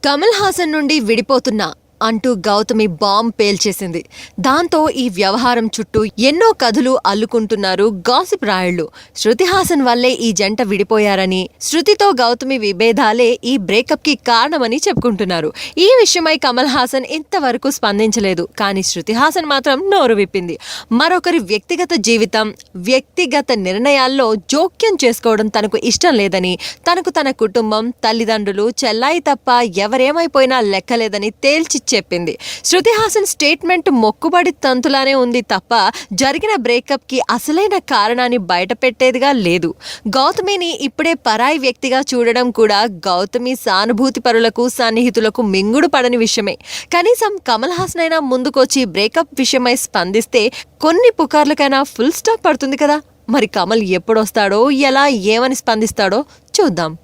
కమల్ హాసన్ నుండి విడిపోతున్నా అంటూ గౌతమి బాంబ్ పేల్చేసింది. దాంతో ఈ వ్యవహారం చుట్టూ ఎన్నో కథలు అల్లుకుంటున్నారు గాసిప్ రాయుళ్లు. శృతి హాసన్ వల్లే ఈ జంట విడిపోయారని, శృతితో గౌతమి విభేదాలే ఈ బ్రేకప్ కి కారణమని చెప్పుకుంటున్నారు. ఈ విషయమై కమల్ హాసన్ ఇంతవరకు స్పందించలేదు. కానీ శృతి హాసన్ మాత్రం నోరు విప్పింది. మరొకరి వ్యక్తిగత జీవితం, వ్యక్తిగత నిర్ణయాల్లో జోక్యం చేసుకోవడం తనకు ఇష్టం లేదని, తనకు తన కుటుంబం, తల్లిదండ్రులు, చెల్లాయి తప్ప ఎవరేమైపోయినా లెక్కలేదని తేల్చి చెప్పింది. శృతి హాసన్ స్టేట్మెంట్ మొక్కుబడి తంతులానే ఉంది తప్ప జరిగిన బ్రేకప్ కి అసలైన కారణాన్ని బయట పెట్టేదిగా లేదు. గౌతమిని ఇప్పుడే పరాయి వ్యక్తిగా చూడడం కూడా గౌతమి సానుభూతి పరులకు, సన్నిహితులకు మింగుడు పడని విషయమే. కనీసం కమల్ హాసన్ అయినా ముందుకొచ్చి బ్రేకప్ విషయమై స్పందిస్తే కొన్ని పుకార్లకైనా ఫుల్ స్టాప్ పడుతుంది కదా. మరి కమల్ ఎప్పుడొస్తాడో, ఎలా, ఏమని స్పందిస్తాడో చూద్దాం.